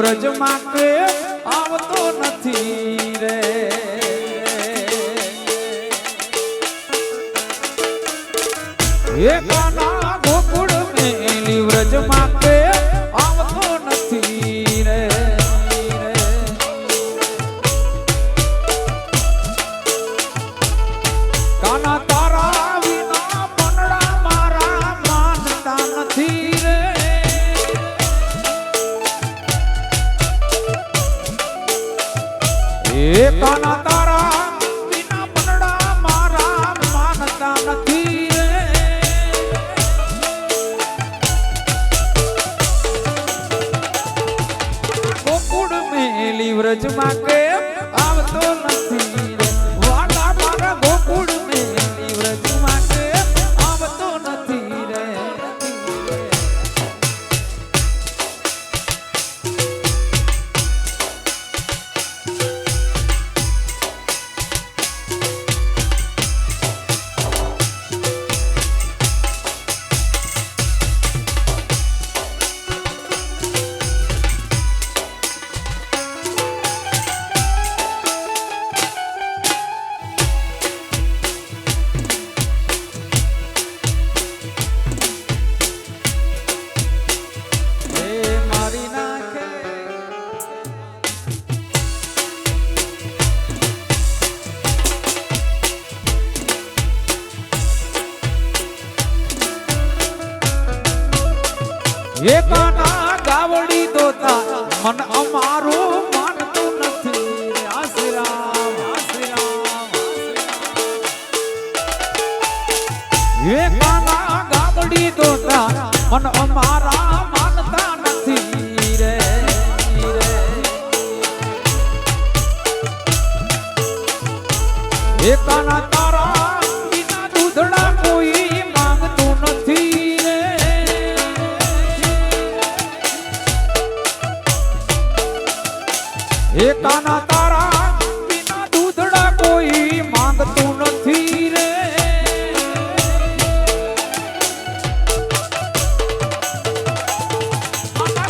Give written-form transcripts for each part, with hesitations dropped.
વ્રજમાં કે આવતો નથી રે એકાના ગોકુળ મેલી વ્રજમાં કે આવતો નથી રે કાના તારા વિના મનડા મારા માનતા નથી રે કાના તારા વિના મનડા મારા માનતા નથી રે ગોકુળ મેલી વ્રજમાં કે આવતો નથી રે વાલા મારા ગોકુળ મેલી વ્રજમાં કે આવતો નથી રે એકાના ગાવડી દોતા મન અમારું માનતું નથી શ્રી રામ એકાના ગાવડી દોતા મન અમારા માનતા નથી રે એકાના તારા વિના દૂધડા કોઈ માંગતું નથી રે એકાના તારા વિના દૂધડા કોઈ માંગતું નથી રે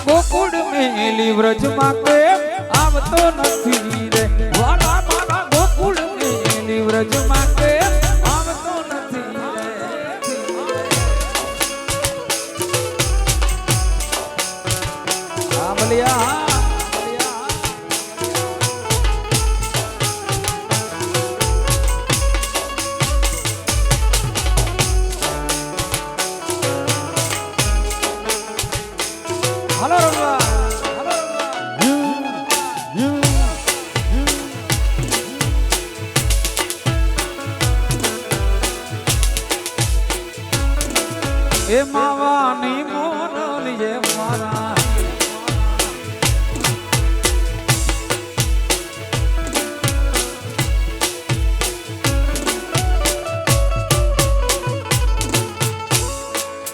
ગોકુળ મેલી વ્રજમાં કે આવતો નથી રે વાલા મારા ગોકુળ મેલી વ્રજમાં કે આવતો નથી રે આમલિયા એ માવાની મોરલીએ મારા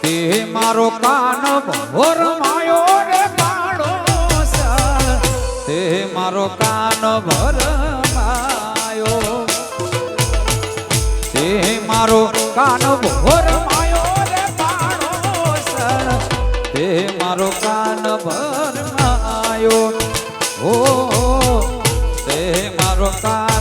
તે મારો કાન ભોર માયો રે કાળો તે મારો કાન ભર માયો તે મારો કાન ભોર તે મારો કાન ભરમાયો ઓ તે મારો કાન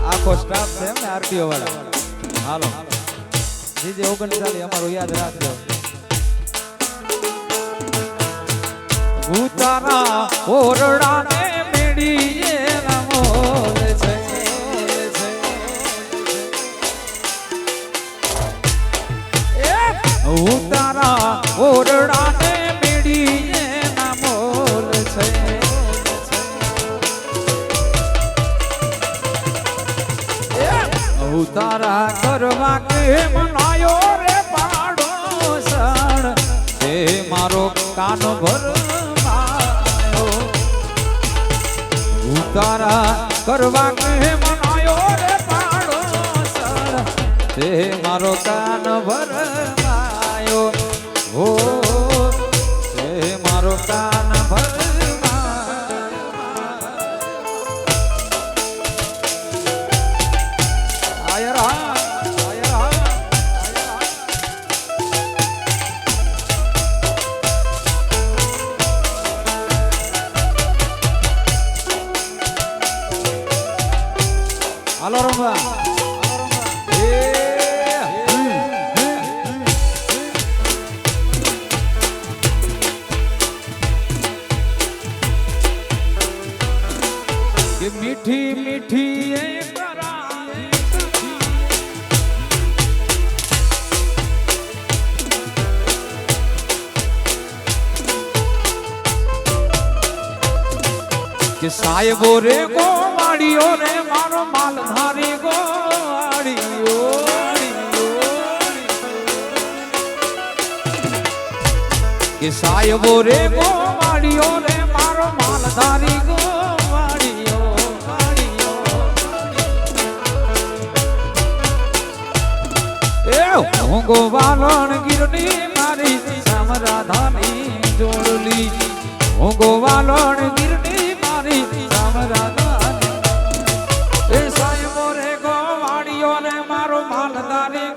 આખો સ્ટાફ છે એમ ને આરટીઓ વાળા હાલો જીજે 39 અમારો યાદ રાખજો ઉતારા ઓરડાને મેડીએ રમોલ છે ઉતારા ઓરડાને મેડી ઉતારા કરવા કેમ લાયો રે પાડોસણ તે મારો કાન ભરમાયો ઉતારા કરવા કેમ લાયો રે પાડોસણ તે મારો કાન ભરમાયો હો તે મારો કાન ભરમાયો હાલો રંભા કે મીઠી મીઠી એ કે સાહેબો રે ગોવાળીઓ રે મારો માલધારી ગોવાળીઓ કે સાહેબો રે ગોવાળીઓ રે મારો માલધારી ગોવાળીઓ એ હું ગોવાલણ ગીરની મારી સામરાધાની જોડલી હું ગોવાલણ ગીરની એ સાહેબો રે ગોવાળીઓ રે મારો માલધારી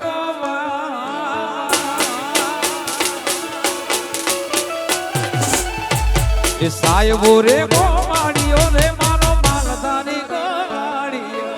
એ સાહેબો રે ગોવાળીઓ રે મારો માલધારી ગોવાળીઓ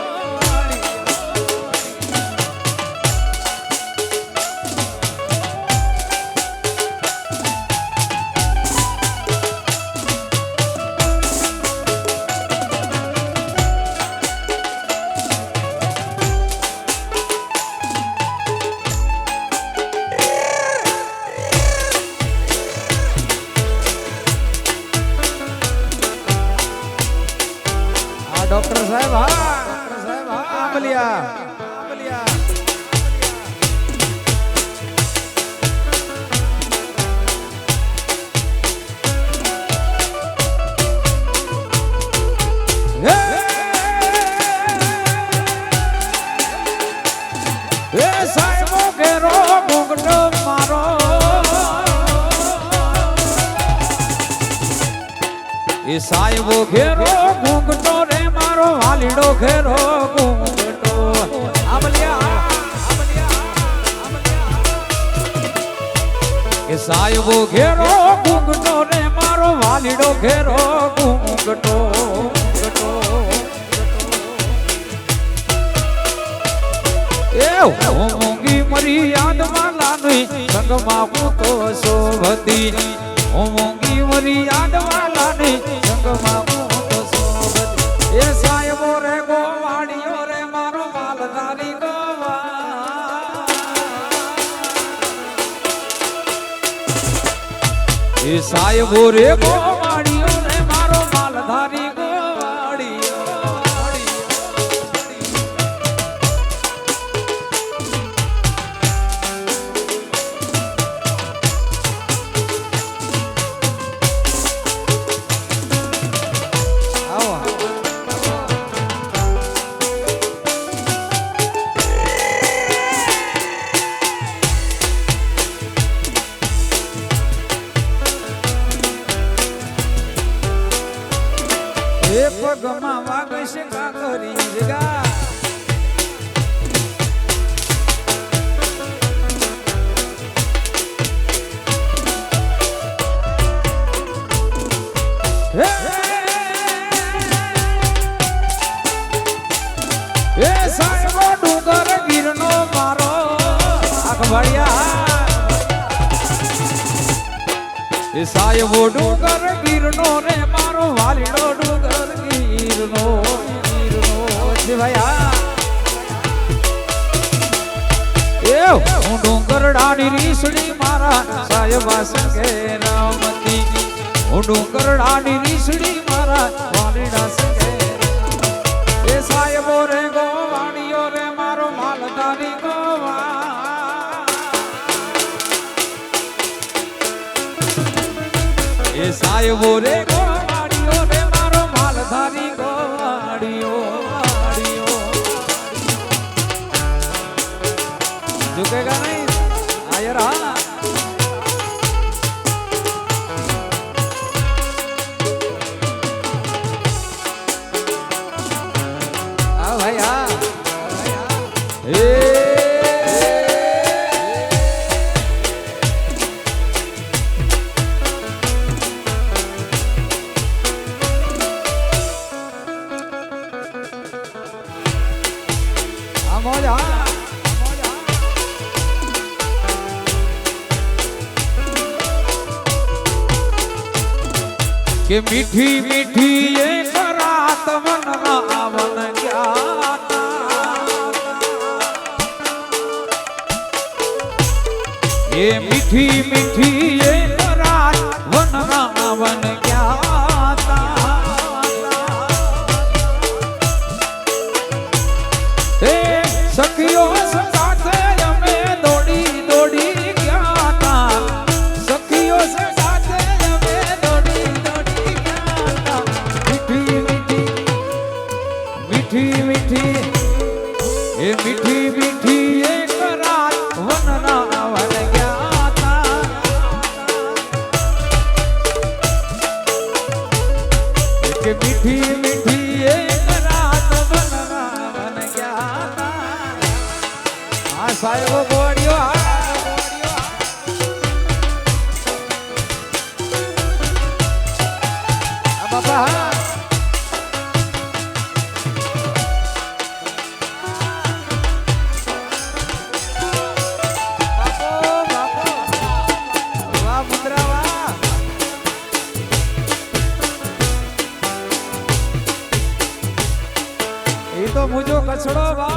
ડોક્ટર સાહેબ આંબલિયા એ સાહેબો ઘેરો ઘૂંઘટો મારો એ સાહેબો ઘેરો ઘૂંઘટો રે મારો વાલીડો ઘેરો ઘૂંઘટો એ સાહેબો ઘેરો ઘૂંઘટો રે મારો વાલીડો ઘેરો ઘૂંઘટો એ હું મૂંગી મરી યાદમાં લાની સંગમાં હું તો શોભતી હું મૂંગી મરી યાદમાં લાની સંગમાં હું તો શોભતી એ સાહેબો રે ગોવાળીઓ રે મારો માલધારી ગોવાળીઓ એ સાહેબો રે ગોવાળીઓ રે મારો માલધારી પગમાં વાગશે કાકરી જગા એ સાહેબો ડુંગર ગીરનો મારો અખવાડિયા એ સાહેબો ડુંગર ગીરનો રે મારો વાલીડો ડુંગર ગીરનો શિવાયા એ હું ડુંગરડાની રીસડી મારા સાહેબા સંગે રામતી હું ડુંગરડાની રીસડી મારા વાલીડા સંગે એ સાહેબો રે ગોવાળીઓ રે મારો આવ્યો રે ગોવાળિયો રે મારો માલધારી ગોવાળિયો झुकेगा नहीं आया रहा भाई मौजा के मीठी मीठी ये रात मन रावण ज्ञाता ये मीठी मीठी ये रात वन रावण ज्ञाता हे सखियों साथे हमे दौड़ी दौड़ी ज्ञाता सखियों से मीठी मीठी ये मीठी मीठी एक रात वन रावण ज्ञाता एक मीठी मीठी एक रात वन रावण ज्ञाता हाँ साहेब गोड़ियो बाबा तो मुझो कचड़ो बा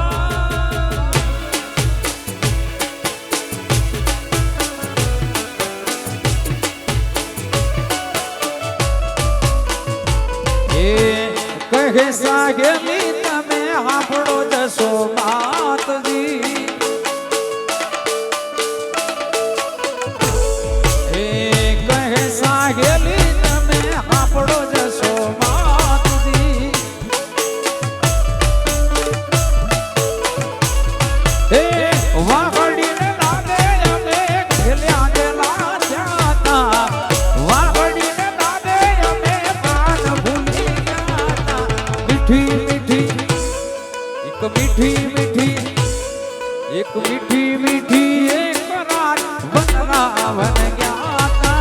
ये कहे सागेली तमे हापड़ो जसो बात जी ये कहे सागेली तमे हापड़ो जसो बात जी वागड़ी ने दादे हमें खेलिया गेला जाता वागड़ी ने दादे हमें पान भूली जाता मीठी मीठी एक मीठी मीठी एक मीठी मीठी एक रात वन रावण ज्ञाता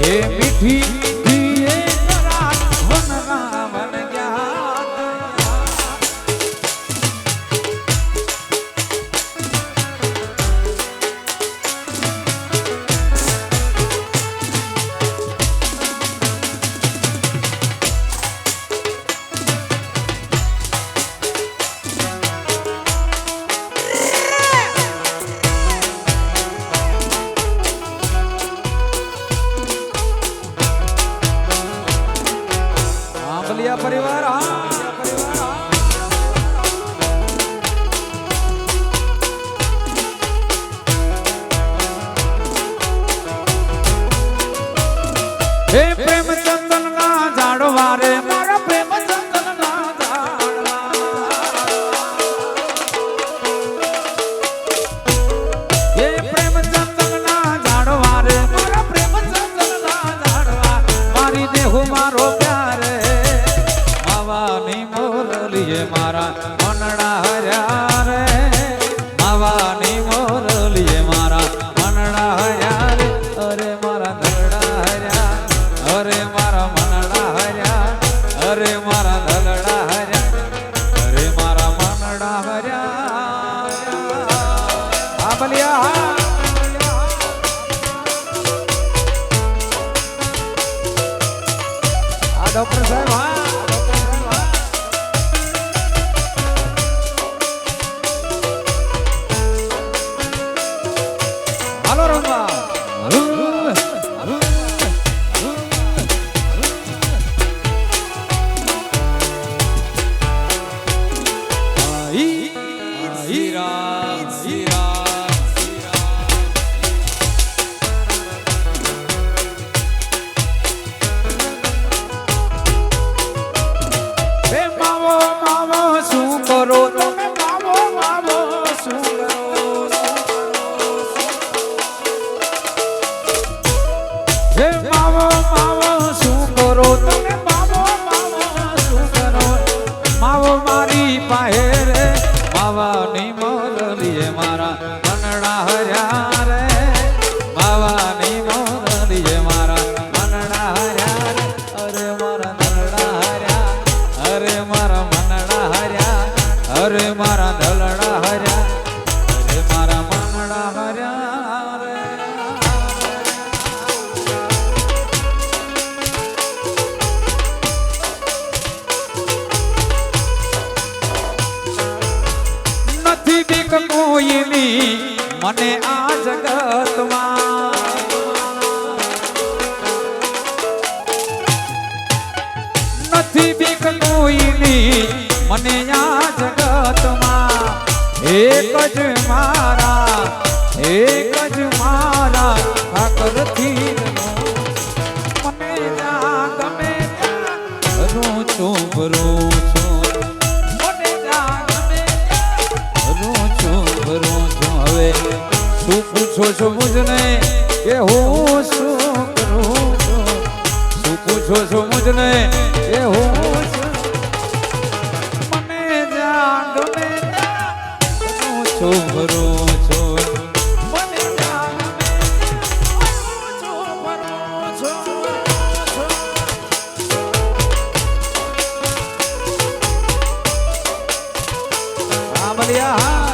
ये मीठी मीठी एक रात वन रावण परिवार हे प्रेम चंदन ना झाड़वा रे मारा प्रेम चंदन ना झाड़वा हे प्रेम चंदन ना झाड़वा रे मारा प्रेम चंदन ना झाड़वा मारी देहु मारो प्यार मावानी मोरलिए मारा मनड़ा हरा रे मावानी मोरलिए मारा मनड़ा हरा रे अरे मारा धड़ा हरा अरे मारा मनड़ा हरा अरे मारा धड़ा हरा अरे मारा मनड़ा हरा आ बलिया आ डॉक्टर साहब માવો માવો શું કરો તમે માવો માવો શું કરો માવો મારી પાસે રે માવાની મોરલીએ મારા મનડા હર્યા રે માવાની મોરલીએ મારા મનડા હર્યા રે અરે મારા મનડા હર્યા અરે મારા મનડા હર્યા અરે મારા દલડા હર્યા અરે મારા મનડા હર્યા રે નથી બીક કોઈની મને આ જગતમાં નથી બીક કોઈની મને આ જગતમાં એક જ મારા ઠાકરથી મને જા ગમે ત્યાં રું છું ભરું છું મને જા ગમે રું છું હવે શું પૂછો છો મુજને કે હું શું કરું છું શું પૂછો છો મુજને કે હું મને જા ગમે ત્યાં છું ભરું છું મને જા ગમે છું ભરું છું આ બલિયા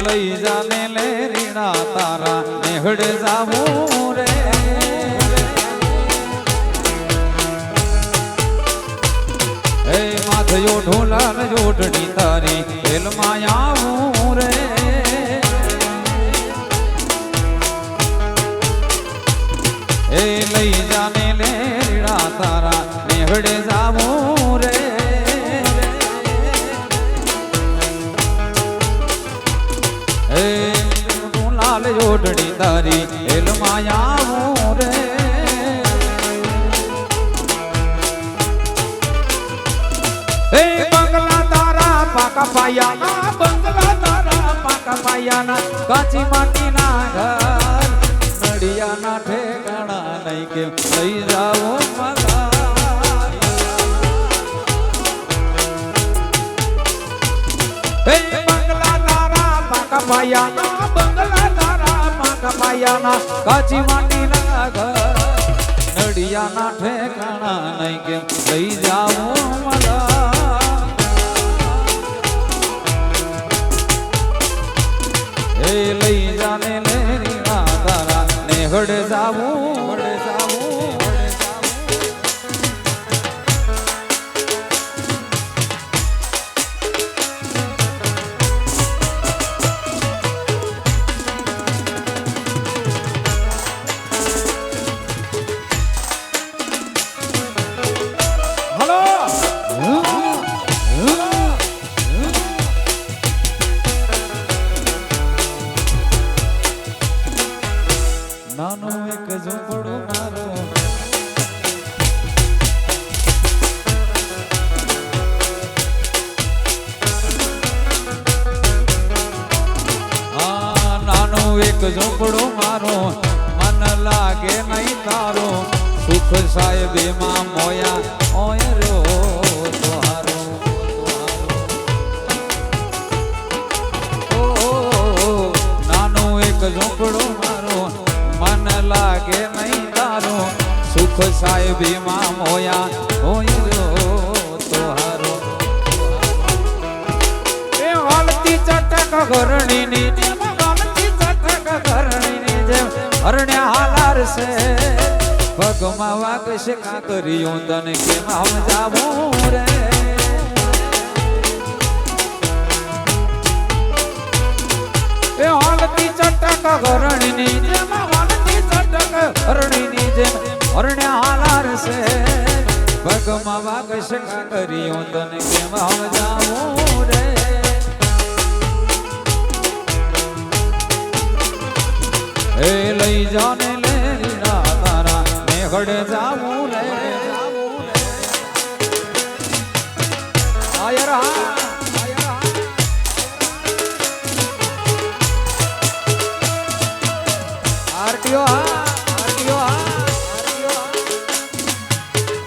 લઈ જાને લે રીણા તારા નેહડ જાવું રે હે માથયો ઢોલાલ જોડણી તારી ખેલમાં આવું રે હે લઈ જાને લે રીણા તારા નેહડ જાવું રે લાલ જોડણી તારી એલમાં આવું રે હે બંગલા તારા પાકા પાયાના બંગલા તારા પાકા પાયાના કાચી માટીના ઘર નડિયાના ઠેકાણા નહીં કેમ લઈ જાઓ મગા હે બંગલા તારા પાકા પાયાના માયાના કાચી માટીના ઘર નડિયાના ઠેકાણા નહીં કેમ લઈ જાવો મલા એ લઈ જાને લે રીણા તારા નેહડ જાવું વડે જાવું નાનો એક ઝૂંપડો મારો નાનો એક ઝૂંપડો મારો મન લાગે નહીં તારો સુખ સાહેબે માં મોયા ઓય રો તોહારો નાનો એક ઝૂંપડો મારો મન લાગે નહીં તારો સુખ સાહેબી માં મોયા હોય તોહારો એ હાલતી ચટક ઘરણીની જેમ હાલતી ચટક ઘરણીની જેમ હરણ્યા હાલાર છે પગમાં વાગશે કાંકરીયું તને કેમ સમજાવું રે એ હાલતી ચટક ઘરણીની જેમ હાલતી ચટક હરણીની જેમ હરણ્યા હાલાર છે પગમાં વાગ શકા કર્યો તને કેમ સમજાવું રે એ લઈ જાને લે તારા મેઘડે જાવું રે આયર હા આરટીઓ હા આરટીઓ હા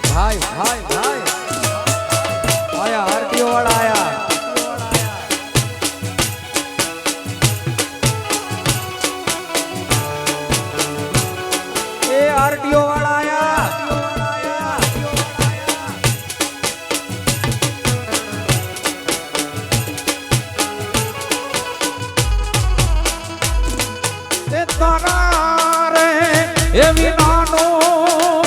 ભાઈ ભાઈ ભાઈ આયા આરટીઓ વાળા આયા એ આરટીઓ વાળા આયા તે તારા રે એવી નાનો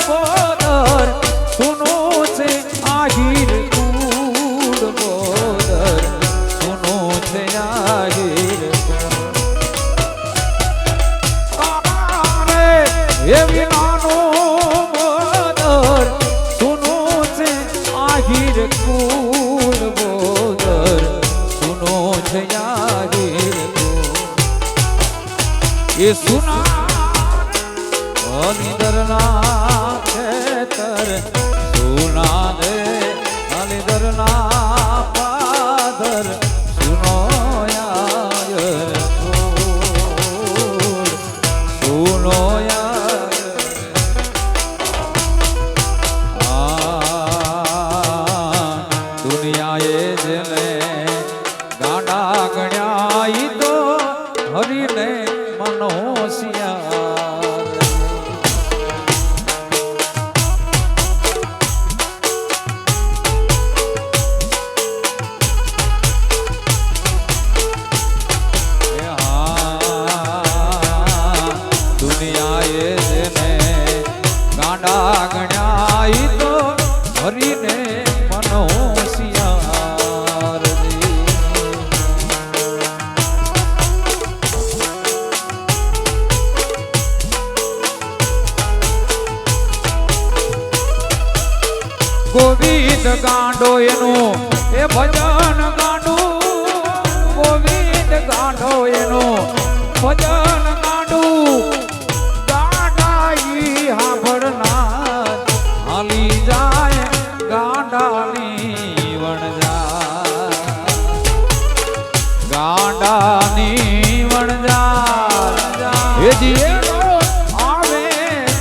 બોદર સુનો છે આહિર કુડ બોદર સુનો છે આહિર તારે એવી નાનો બોદર સુનો છે આહિર કુડ બોદર સુનો છે આહિર એ સુના અલીદરના ખેતર સુના દે અલીદરના પાદર સુનો યાર સુનો યાર દુનિયાએ જેને ગાંડા ગણ્યા ઈ તો હરીને મનોસિયા દુનિયાએ જેને ગાંડા ગણ્યા ઈ તો હરીને મનોસિયા ગોવિંદ ગાંડો એનું એ ભજન ગાંડું ગોવિંદ ગાંડો એનું ભજન ગાંડું ગાંડાઈ હાંભળનાર હાલી જાય ગાંડાની વણજા ગાંડાની વણજા એ જીએ આવે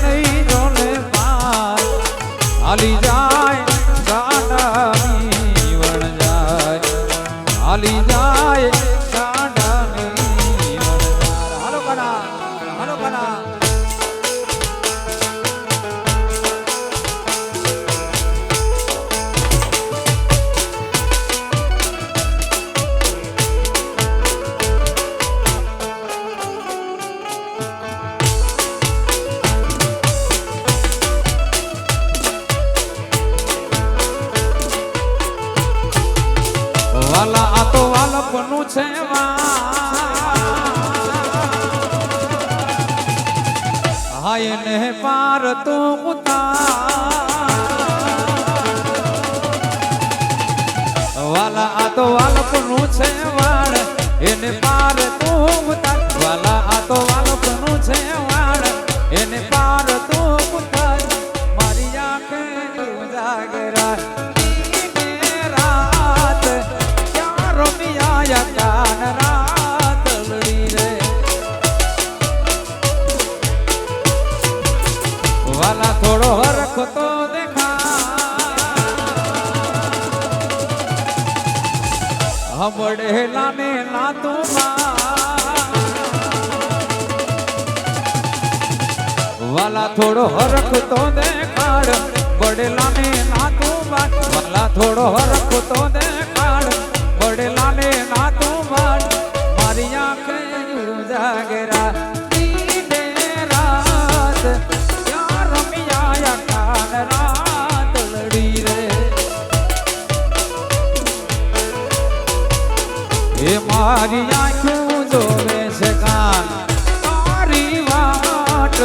નહીં જોલે પાર હાલી જાય ગાંડાની વણજા હાલી જાય ગાંડાની વણજા હાલો કના હાલો કના વાલા આ તો વાલપનું છે હા એને પાર તો વાલા આ તો વાલપનું છે વાળ એને પાર તો વાલા આ તો વાલપનું છે વાળ એને પાર તો મારી આંખે જાગરા કાન રાત લડી રે વાલા થોડો હરખ તો દેખા હમડેલા ને નાતું વાલા થોડો હરખ તો દેખાડ બડેલા ને નાતું વાલા થોડો હરખ તો દેખાડ બડેલા ને નાતું મારી આંખે જાગરા દીને રાત યાર રમિયા કાન રાત લડી રે એ મારી આંખું જોવે છે કાન તારી વાટ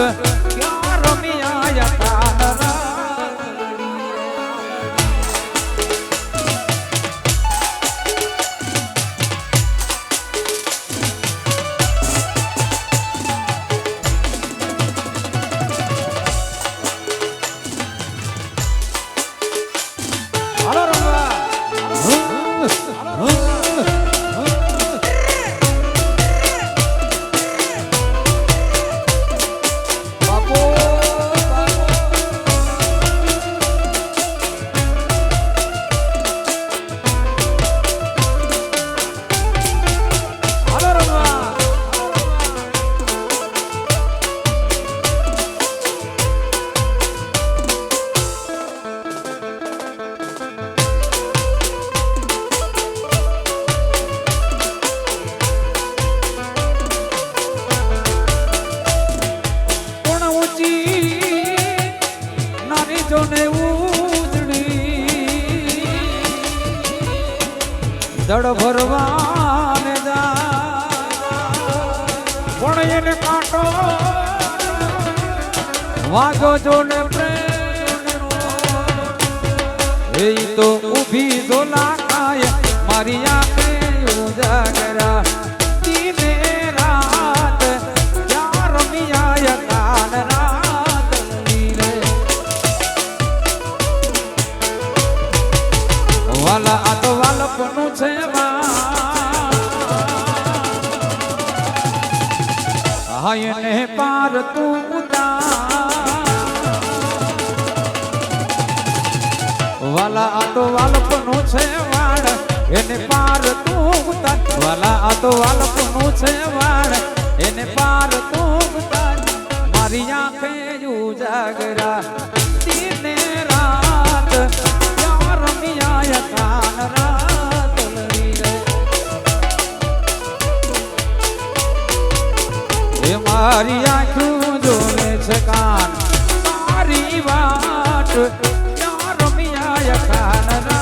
દડ ભરવાને જા પણ એને કાંટો વાગો જોને પ્રેમ એ તો ઊભી ઝોલા ખાય મારી આંખે ઉજાગરા દીને રાત ક્યાં રમિયા કાન રાત લીરે વાલા આ તો વાલપનું છે હાયને પાર તું વાલા આ તો વાલપનું છે વાળ એને પાર તું ઉતાર વાલા આ તો વાલપનું છે વાળ એને પાર તું ઉતાર મારી આંખે ઉજાગરા દીને રાત ક્યાં રમિયા કાન રાત લડી રે એ મારી આંખું જોને છે કાન મારી વાટ ક્યાં રમિયા કાન રાત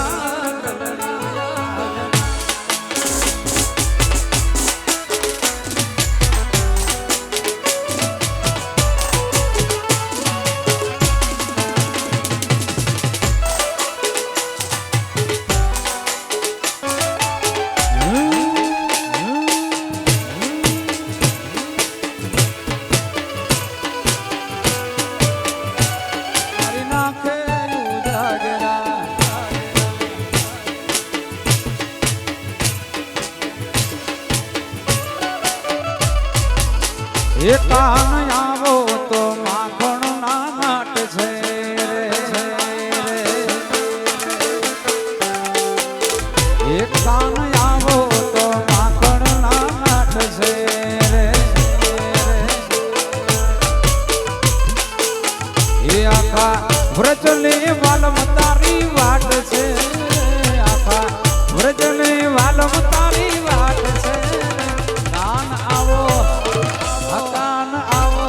એ કાન આવો તો માખણ ના નાટ છે એ કાન આવો તો માખણ ના નાટ છે એ આખા વ્રજને વાલમ તારી વાટ છે આખા વ્રજને વાલમ તારી વાટ છે કાન આવો કાન આવો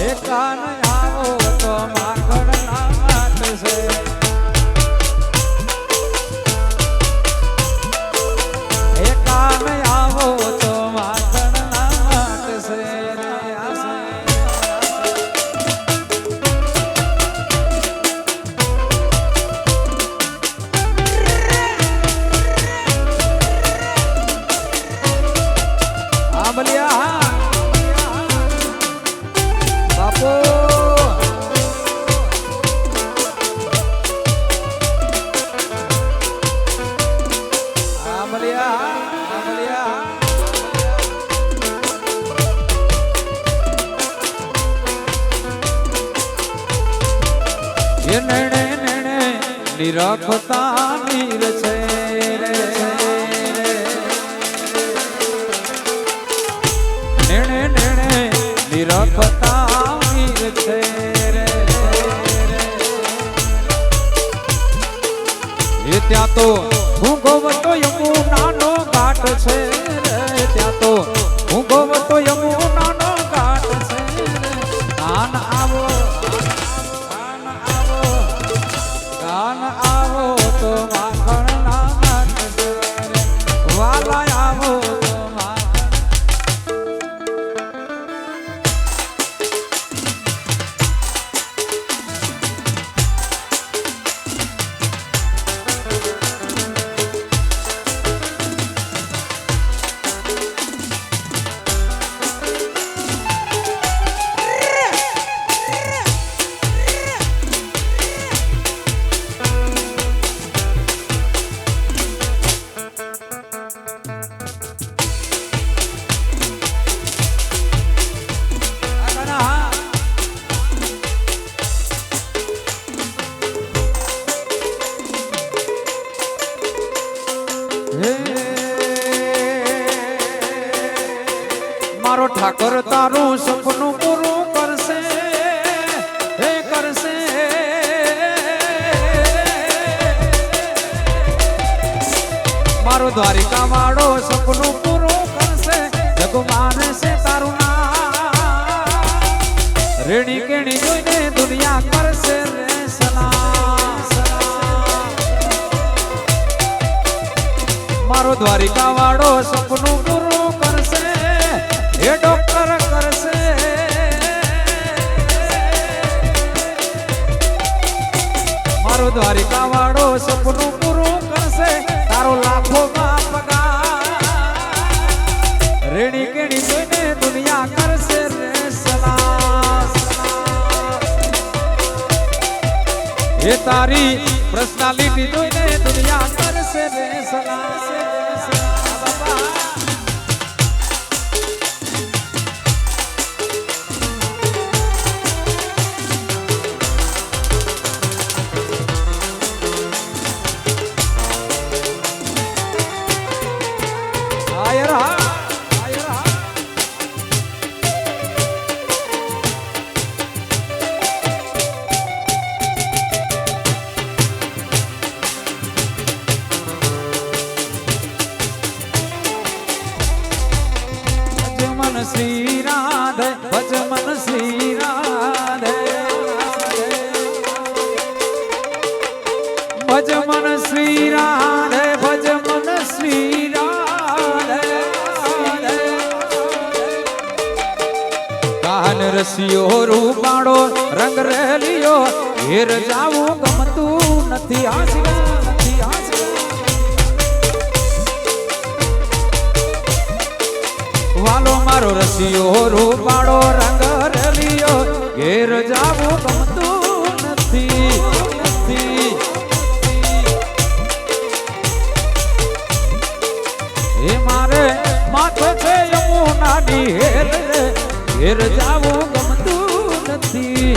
એ કાન આવો તો માખણ ના નાટ છે એ કાન આવો તો માખણ ના નાટ છે આ બલિયા બાપો આમલિયા એ નેણે નેણે નિરખતા નીર છે નેણે નેણે નિરખતા નીર છે એ ત્યાં તો હું ગોવતો યમુનાનો ઘાટ છે ત્યાં તો હું ગોવતો યમુનાનો ઘાટ છે કાન આવો કાન આવો તો માખણ ના નાટ છે વાલા આવો તો મારો ઠાકર તારું સપનું પૂરું કરશે હે કરશે મારો દ્વારિકા વાળો સપનું પૂરું કરશે જગ માનશે તારું નામ રેણી કેણી જોઈને દુનિયા કરશે રે સલામ મારો દ્વારિકા વાળો સપનું પૂરું કરશે એ ડોક્ટર કરશે મારો દ્વારિકા વાળો સપનું પૂરું કરશે તારો લાખોમાં પગાર રેડી કેડી જોઈને દુનિયા કરશે રે સલામ એ તારી પર્સનાલિટી જોઈને દુનિયા કરશે રે સલામ શ્રી રાધે ભજમન શ્રી રાધે ભજમન શ્રી રાધે ભજમન શ્રી રાધે કાન રસિયો રૂપાળો રંગ રેલિયો ઘેર જાવું ગમતું નથી હાસી નથી હાસી વાલો મારો રસિયો રૂપાળો રંગ રેલિયો ઘેર જાવું ગમતું નથી એ મારે માથે છે યમુનાની હેલ રે ઘેર જાવું ગમતું નથી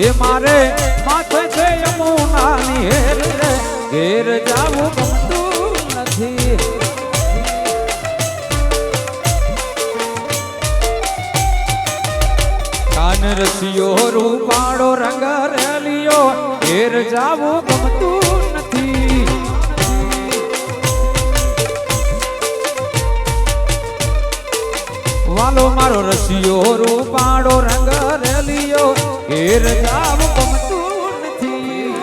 એ મારે માથે છે યમુનાની હેલ રે ઘેર જાવું ગમતું નથી કાન રસિયો રૂપાળો રંગ રેલિયો ઘેર જાવું ગમતું નથી વાલો મારો રસિયો રૂપાળો રંગ રેલિયો ઘેર જાવું ગમતું નથી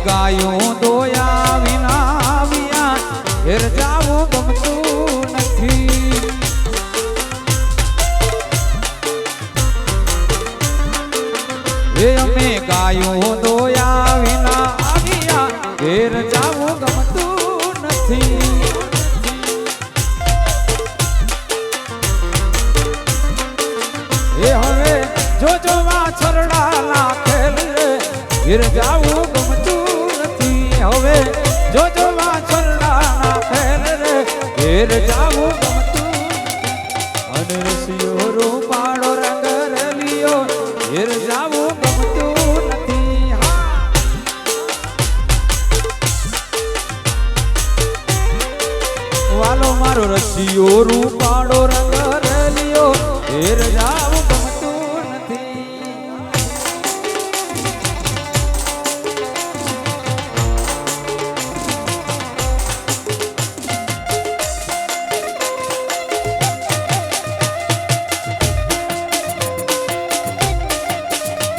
ગાયું દોયા વિના આવ્યા ઘેર જાવું ગમતું નથી એ અમે ગાયું દોયા વિના આવ્યા ઘેર જાવું ગમતું નથી એ હવે જોજો વાછરડા નાખેલ રે ઘેર જાવું હવે જોજો વાછરડા નાખેલ રે ઘેર જાવું ગમતું અને રસિયો રૂપાળો રંગ રેલિયો ઘેર જાવું ગમતું નથી વાલો મારો રસિયો રૂપાળો રંગ રેલિયો ઘેર જાવું ગમતું નથી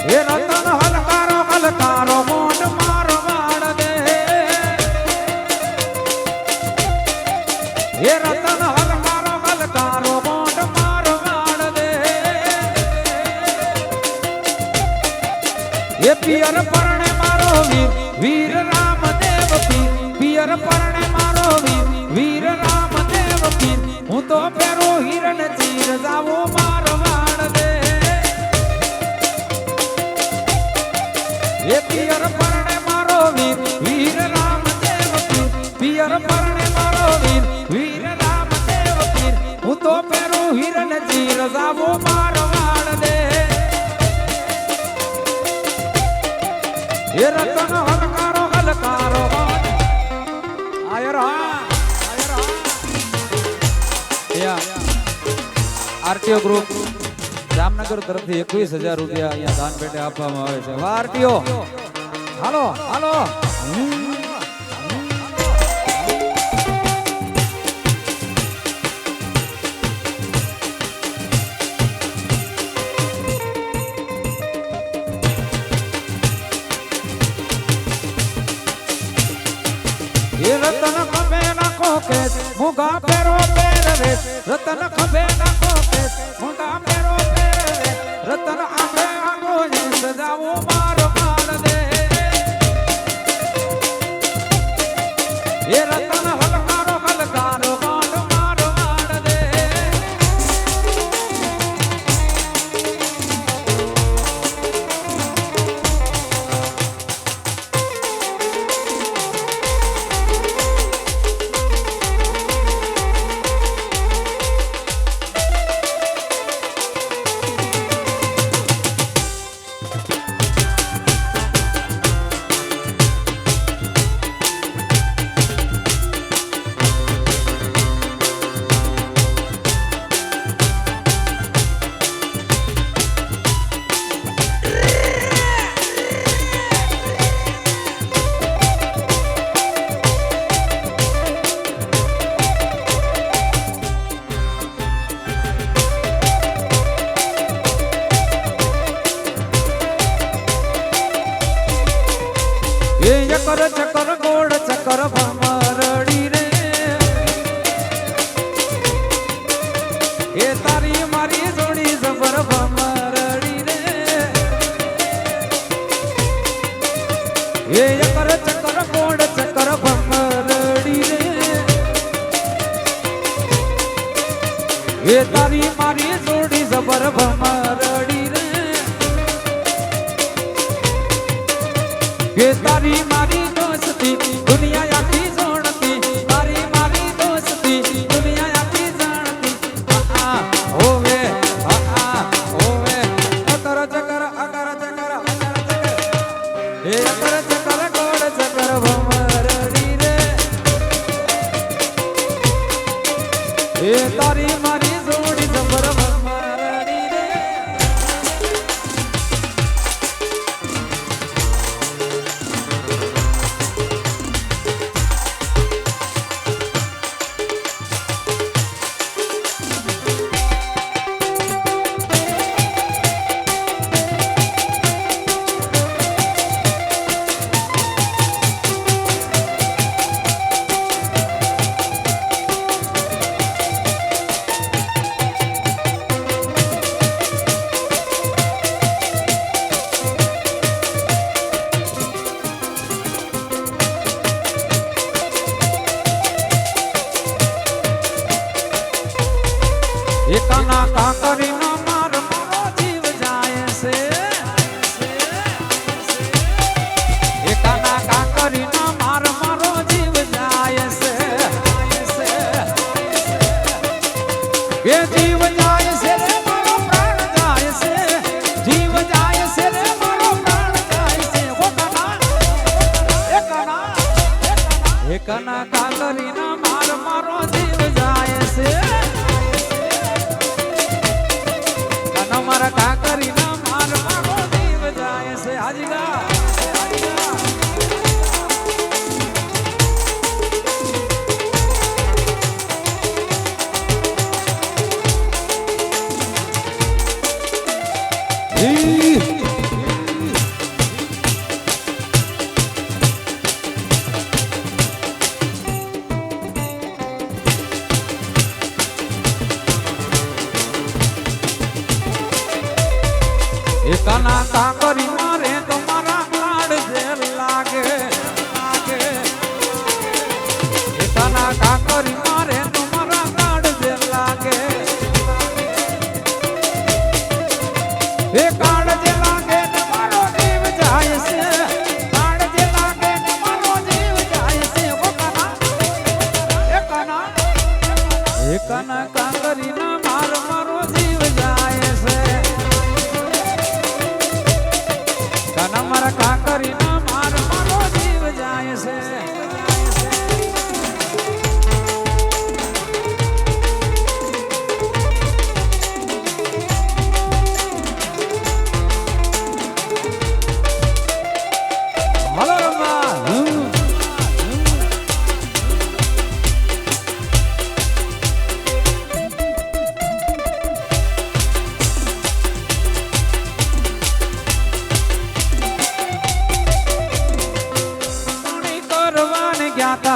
એ રતન હલકારો હલકારો મોઢ મારો વાળ દે એ રતન હલકારો હલકારો મોઢ મારો વાળ દે એ પિયર પરણે મારો વીર વીર રામદેવ પીર પિયર પરણે મારો વીર રામદેવ પીર હું તો પેરો હિરણ ચીર જાવો મારો વાળ દે એ પિયર પરણે મારો વીર રામદેવ પીર પિયર પરણે મારો મારો વીર વીર રામદેવ પીર હું તો પેરું હિરણ ચીર જાવો મારવાડ દે એ રતન હલકારો હલકારો આયર આરટીઓ ગ્રુપ જામનગર તરફથી 21,000 રૂપિયા અહીંયા દાન પેટે આપવામાં આવે છે વાહ આરટીઓ હાલો હાલો એ રતન ખભે નાખો કે મુગા પેરો પહેરવે રતન ખભે નાખો કે મુગા પેરો પહેરવે રતન આંખે આંખો ને સજાવો મારો માલ દે એ રતન હલકારો હલકારો ગાંડ મારો માલ દે ચકર ચકર ગોળ ચકર ભમરડી રે એ તારી મારી જોડી જબર ભમરડી રે એ ચકર ચકર ગોળ ચકર ભમરડી રે એ તારી મારી જોડી જબર ભમરડી રે એ તારી મારી દોસ્તી દુનિયા આખી જોડતી તારી મારી દોસ્તી દુનિયા આખી જાણતી હોવે હોવે અકર ચકર એ અકર ચકર ગોળ ચકર ભમરડી રે એ તારી મારી જોડી જબર ભમરડી રે એકાના કાકરીનો માર મારો જીવ જાય છે એકાના કાકરીનો માર મારો જીવ જાય છે એ જીવ જાય છે રે મારો પ્રાણ જાય છે જીવ જાય છે રે મારો પ્રાણ જાય છે એકાના કાકરીનો માર મારો જીવ જાય છે મારા કાકરી ના માર મારો જીવ જાય છે હાજીગા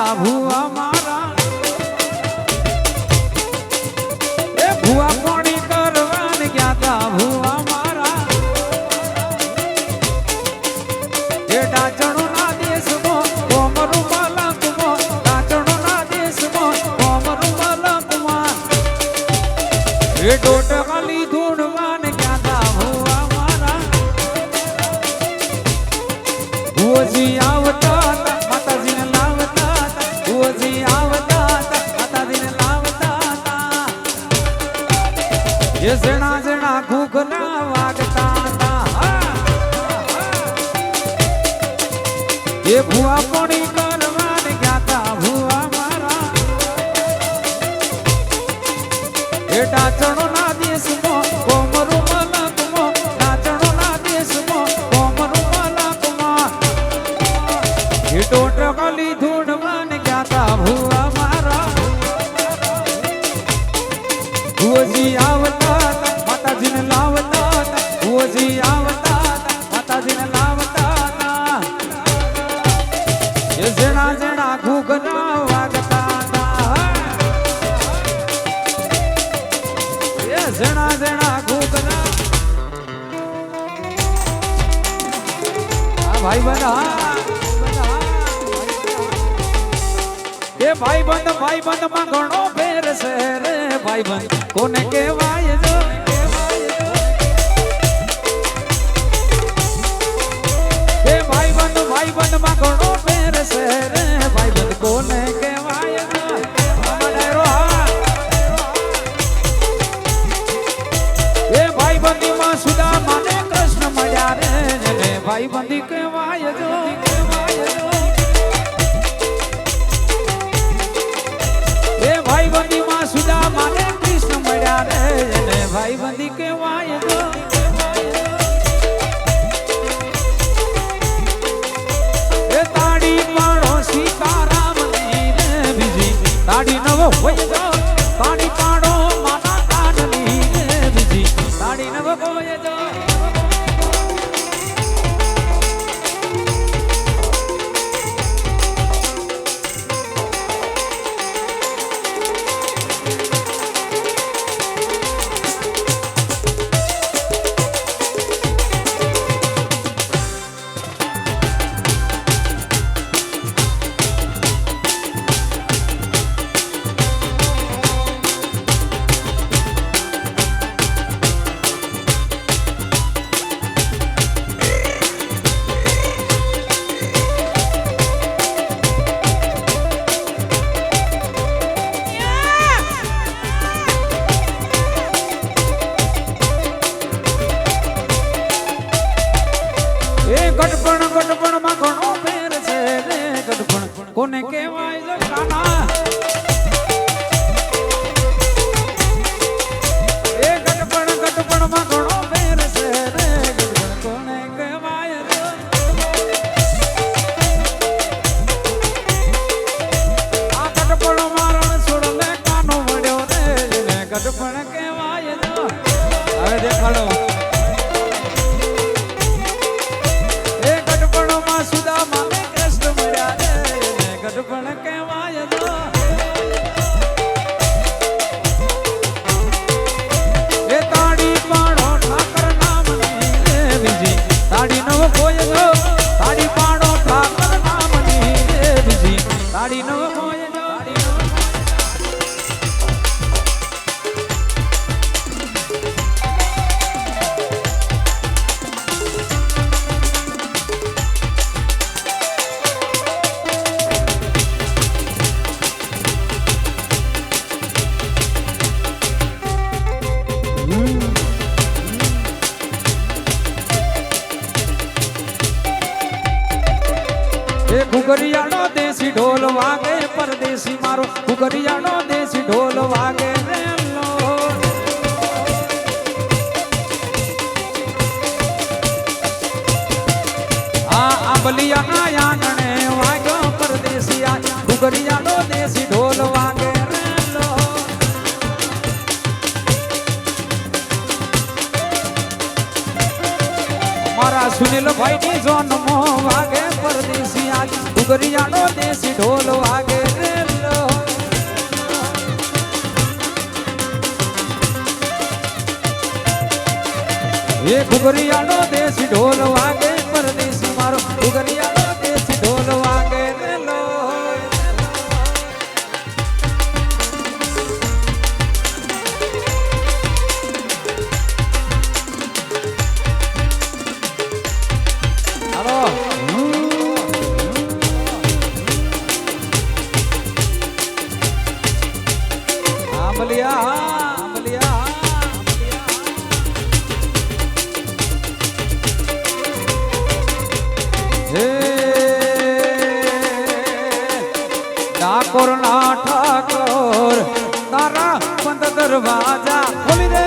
તા ભુવા મારા એ ભુવા પાણી કરવાને ગયા તા ભુવા મારા એ ડાચણો ના દેશમાં કોમરું મલકમાં ડાચણો ના દેશમાં કોમરું મલકમાં એ ટોટકાલી ધૂણવાને ગયા તા ભુવા મારા ભુવજી આવતા માતાજીને લાવતા ભુવજી આવતા માતાજીને લાવતા એ જણા જણા ઘૂઘના વાગતા એ ભુવા પોણી કરવાને ગયા તા ભુવા મારા એ ડાચણો ના દેશમાં કોમરું મલકમાં ડાચણો ના દેશમાં કોમરું મલકમાં એ ટોટકાલી ધૂણવાને ગયા તા ભુવા મારા ભુવજી આવતા માતાજીને લાવતા ભુવજી આવતા માતાજીને લાવતા એ જણા જણા ઘૂઘના વાગતા એ જણા જણા ઘૂઘના આ ભાઈ બધા એ ભાઈ બંધ માં ઘણો ફેર છે રે ભાઈ બંધ કોને કહેવાય જો એ ભાઈ બંધ માં ઘણો ફેર છે રે ભાઈ બંધ કોને કહેવાય જો એ ભાઈ બંધી માં સુદા માને કૃષ્ણ મળ્યા રે ભાઈ બંધી કહેવાય જો ભાઈ બંધી માં સુદા માને કૃષ્ણ મળ્યા રે એને ભાઈ બંધી કહેવાય જો એ તાડી પાડો સીતારામ ની રે બીજી તાડી નવો હોય જો તાડી પાડો માના કાન ની રે બીજી તાડી નવો હોય જો ગઢપણ માં ઘણો ફેર છે રે ગઢપણ કોને કહેવાય જો કાના એ ગઢપણ માં ઘણો ફેર છે રે ગઢપણ કોને કહેવાય જો આ ગઢપણ મારણ છોડને કાનો મળ્યો રે ગઢપણ કહેવાય જો હવે દેખાડો સુદા માને કૃષ્ણ મળ્યા રે ગઢપણ કહેવાય જો એ તાડી પાડો ઠાકર નામ ની રે બીજી તાડી નવ કોઈ જો તાડી પાડો ઠાકર નામ ની રે બીજી તાડી નવ કોઈ જો ઘુઘરિયાનો દેશી ઢોલ વાગે પરદેશી મારો ઘુઘરિયાનો દેશી ઢોલ વાગે રે લો આ બલિયાના આંગણે વાગ્યો પરદેશી આ ઘુઘરિયાનો દેશી ઢોલ વાગે રે લો મારા સુનિલભાઈ ની જોનમો વાગે પરદેશી આજ ઉગરિયાનો દેશી ઢોલ વાગે રે લો એ ઉગરિયાનો દેશી ઢોલ વાગે પરદેશી મારો ઉગરિયાનો દેશી ઢોલ વાગે રે લો ઠાકોર ના ઠાકોર તારા બંધ દરવાજા ખોલી દે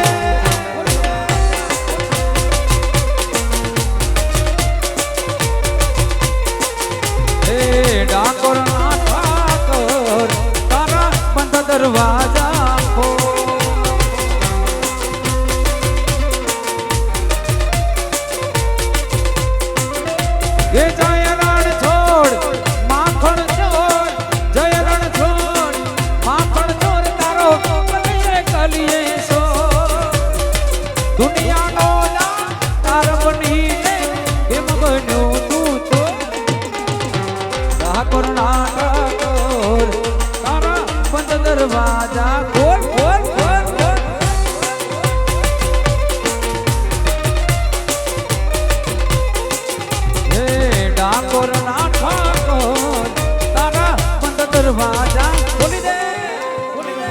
હે ઠાકોર ના ઠાકોર તારા બંધ દરવાજા એ જય રણ છોડ માખણ છોડ જય રણ છોડ માખણ છોડ તારો કલીએ કલીએ સો દુનિયાનો તાર બનીને એમ બન્યો તું તો ઠાકોર ના ઠાકોર તારા બંધ દરવાજા ખોલ ખોલ ખોલ ખોલ ઠાકોર ના ઠાકોર તારા બંધ દરવાજા ખોલી દે ખોલી દે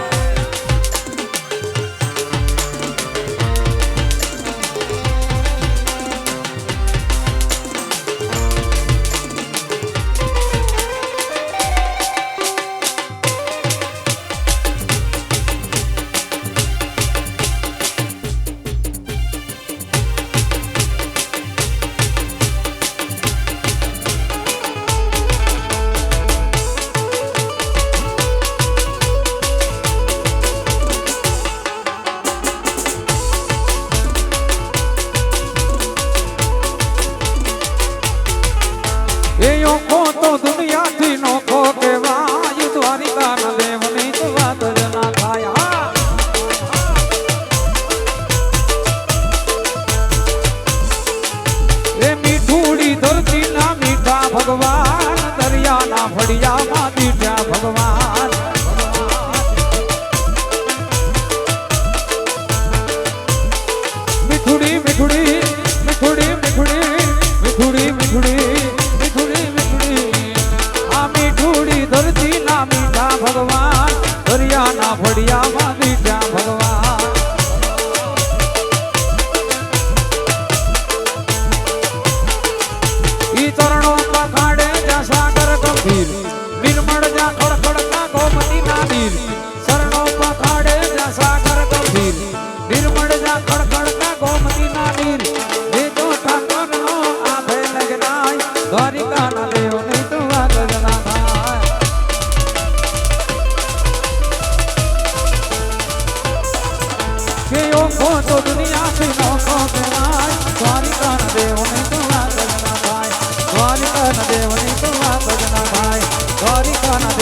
તો દુનિયાથી નોખો કેવાય દ્વારિકા ના દેવની તો વાત જ ના થાય એ મીઠુડી ધરતી ના મીઠા ભગવાન દરિયા ના ફળિયામાં મીઠા ભગવાન મીઠુડી મીઠુડી મીઠુડી મીઠુડી મીઠુડી મીઠુડી ધરતી ના મીઠા ભગવાન દરિયા ના ફળિયામાં મીઠા ભગવાન ઈ ચરણો પખાડે જા સાગર ગંભીર નિર્મળ જા ખડખડ ના ગોમતી ના નીર ચરણો પખાડે જા સાગર ગંભીર નિર્મળ જા ખડખડ ના ગોમતી ના નીર એ તો ઠાકોર નો આભે લગનાય દ્વારિકા ના દેવ ની તો વાત જ ના થાય કે ઓખો તો દુનિયાથી નોખો કહેવાય દ્વારિકા ના દેવની તો વાત જ ના થાય દ્વારિકા ના દેવની તો વાત જ ના થાય દ્વારિકા ના